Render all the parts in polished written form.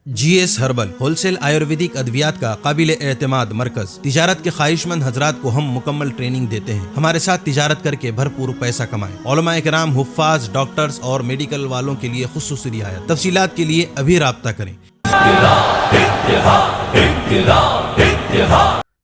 جی S herbal wholesale Ayurvedic ادویات کا قابل اعتماد مرکز تجارت کے خواہش مند حضرات کو ہم مکمل ٹریننگ دیتے ہیں۔ ہمارے ساتھ تجارت کر کے بھرپور پیسہ کمائیں۔ علماء کرام، حفاظ، ڈاکٹرز اور میڈیکل والوں کے لیے خصوصی رعایت۔ تفصیلات کے لیے ابھی رابطہ کریں۔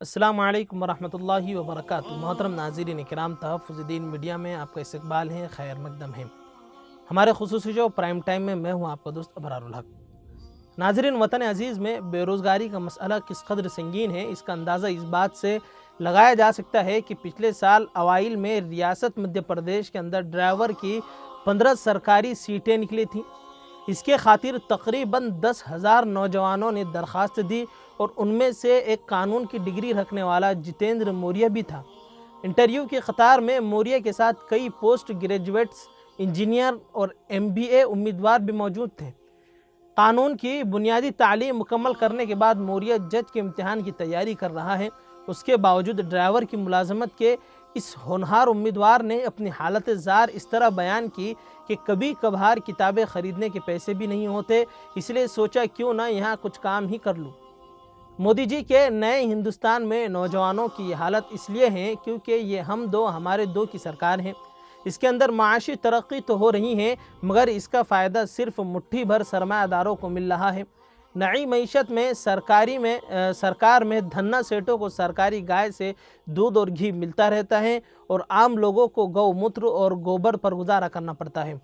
السلام علیکم ورحمۃ اللہ وبرکاتہ۔ محترم ناظرین کرام، تحفظ دین میڈیا میں آپ کا استقبال ہے، خیر مقدم ہے۔ ہمارے خصوصی شو پرائم ٹائم میں میں ہوں آپ کا دوست ابرار الحق۔ ناظرین، وطن عزیز میں بے روزگاری کا مسئلہ کس قدر سنگین ہے، اس کا اندازہ اس بات سے لگایا جا سکتا ہے کہ پچھلے سال اوائل میں ریاست مدھیہ پردیش کے اندر ڈرائیور کی 15 سرکاری سیٹیں نکلی تھیں۔ اس کے خاطر تقریباً 10,000 نوجوانوں نے درخواست دی اور ان میں سے ایک قانون کی ڈگری رکھنے والا جتیندر موریہ بھی تھا۔ انٹرویو کی قطار میں موریہ کے ساتھ کئی پوسٹ گریجویٹس، انجینئر اور MBA امیدوار بھی موجود تھے۔ قانون کی بنیادی تعلیم مکمل کرنے کے بعد موریہ جج کے امتحان کی تیاری کر رہا ہے۔ اس کے باوجود ڈرائیور کی ملازمت کے اس ہونہار امیدوار نے اپنی حالت زار اس طرح بیان کی کہ کبھی کبھار کتابیں خریدنے کے پیسے بھی نہیں ہوتے، اس لیے سوچا کیوں نہ یہاں کچھ کام ہی کر لوں۔ مودی جی کے نئے ہندوستان میں نوجوانوں کی یہ حالت اس لیے ہے کیونکہ یہ ہم دو ہمارے دو کی سرکار ہے۔ اس کے اندر معاشی ترقی تو ہو رہی ہے مگر اس کا فائدہ صرف مٹھی بھر سرمایہ داروں کو مل رہا ہے۔ نئی معیشت میں سرکار میں دھنا سیٹوں کو سرکاری گائے سے دودھ اور گھی ملتا رہتا ہے اور عام لوگوں کو گو موتر اور گوبر پر گزارا کرنا پڑتا ہے۔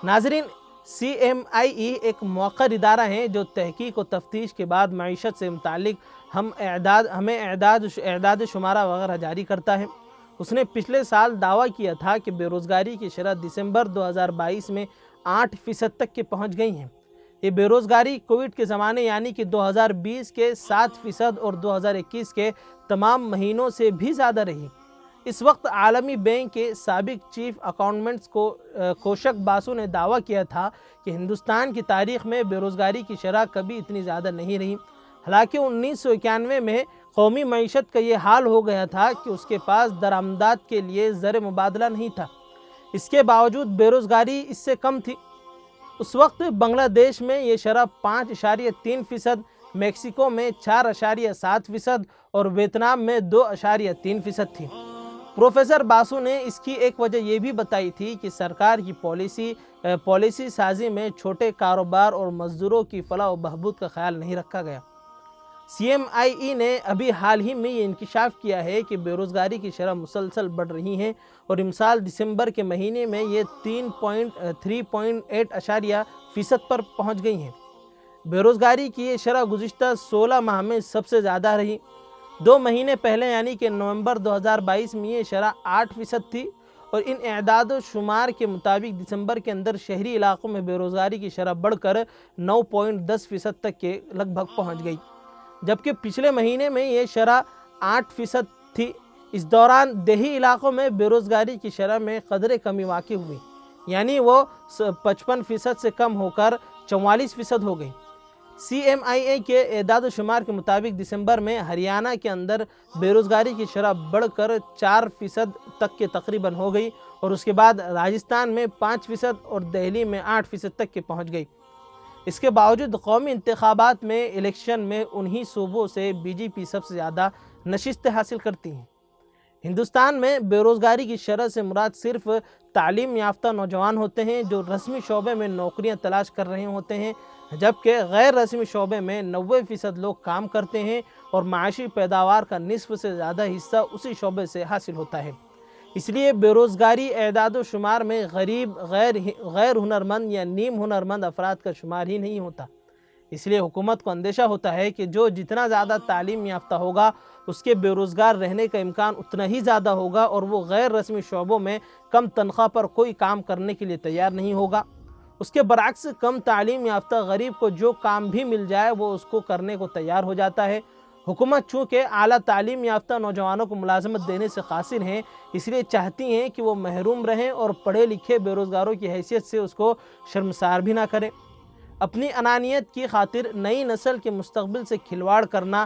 ناظرین، CMIE ایک موقر ادارہ ہے جو تحقیق و تفتیش کے بعد معیشت سے متعلق ہمیں اعداد شمارہ وغیرہ جاری کرتا ہے۔ اس نے پچھلے سال دعویٰ کیا تھا کہ بے روزگاری کی شرح دسمبر 2022 میں 8% تک کے پہنچ گئی ہیں۔ یہ بے روزگاری کووڈ کے زمانے یعنی کہ 2020 کے 7% اور 2021 کے تمام مہینوں سے بھی زیادہ رہی۔ اس وقت عالمی بینک کے سابق چیف اکاؤنٹنٹ کوشک باسو نے دعویٰ کیا تھا کہ ہندوستان کی تاریخ میں بے روزگاری کی شرح کبھی اتنی زیادہ نہیں رہی۔ حالانکہ 1991 میں قومی معیشت کا یہ حال ہو گیا تھا کہ اس کے پاس درآمدات کے لیے زر مبادلہ نہیں تھا، اس کے باوجود بے روزگاری اس سے کم تھی۔ اس وقت بنگلہ دیش میں یہ شرح 5.3%، میکسیکو میں 4.7% اور ویتنام میں 2.3% تھی۔ پروفیسر باسو نے اس کی ایک وجہ یہ بھی بتائی تھی کہ سرکار کی پالیسی سازی میں چھوٹے کاروبار اور مزدوروں کی فلاح و بہبود کا خیال نہیں رکھا گیا۔ CMIE نے ابھی حال ہی میں یہ انکشاف کیا ہے کہ بے روزگاری کی شرح مسلسل بڑھ رہی ہے اور امسال دسمبر کے مہینے میں یہ 3.8% پر پہنچ گئی ہیں۔ بے روزگاری کی یہ شرح گزشتہ 16 ماہ میں سب سے زیادہ رہی۔ 2 مہینے پہلے یعنی کہ نومبر 2022 میں یہ شرح 8% تھی اور ان اعداد و شمار کے مطابق دسمبر کے اندر شہری علاقوں میں بے روزگاری کی شرح بڑھ کر 9.10% تک کے لگ بھگ پہنچ گئی، جبکہ پچھلے مہینے میں یہ شرح 8% تھی۔ اس دوران دیہی علاقوں میں بے روزگاری کی شرح میں قدرے کمی واقع ہوئی، یعنی وہ 55% سے کم ہو کر 44% ہو گئی۔ CMIE کے اعداد و شمار کے مطابق دسمبر میں ہریانہ کے اندر بے روزگاری کی شرح بڑھ کر 4% تک کے تقریباً ہو گئی اور اس کے بعد راجستھان میں 5% اور دہلی میں 8% تک کے پہنچ گئی۔ اس کے باوجود قومی انتخابات میں الیکشن میں انہی صوبوں سے BJP سب سے زیادہ نشستیں حاصل کرتی ہیں۔ ہندوستان میں بے روزگاری کی شرح سے مراد صرف تعلیم یافتہ نوجوان ہوتے ہیں جو رسمی شعبے میں نوکریاں تلاش کر رہے ہوتے ہیں، جبکہ غیر رسمی شعبے میں 90% لوگ کام کرتے ہیں اور معاشی پیداوار کا نصف سے زیادہ حصہ اسی شعبے سے حاصل ہوتا ہے۔ اس لیے بے روزگاری اعداد و شمار میں غریب، غیر ہنرمند یا نیم ہنرمند افراد کا شمار ہی نہیں ہوتا۔ اس لیے حکومت کو اندیشہ ہوتا ہے کہ جو جتنا زیادہ تعلیم یافتہ ہوگا اس کے بے روزگار رہنے کا امکان اتنا ہی زیادہ ہوگا اور وہ غیر رسمی شعبوں میں کم تنخواہ پر کوئی کام کرنے کے لیے تیار نہیں ہوگا۔ اس کے برعکس کم تعلیم یافتہ غریب کو جو کام بھی مل جائے وہ اس کو کرنے کو تیار ہو جاتا ہے۔ حکومت چونکہ اعلیٰ تعلیم یافتہ نوجوانوں کو ملازمت دینے سے قاصر ہیں، اس لیے چاہتی ہیں کہ وہ محروم رہیں اور پڑھے لکھے بے روزگاروں کی حیثیت سے اس کو شرمسار بھی نہ کریں۔ اپنی انانیت کی خاطر نئی نسل کے مستقبل سے کھلواڑ کرنا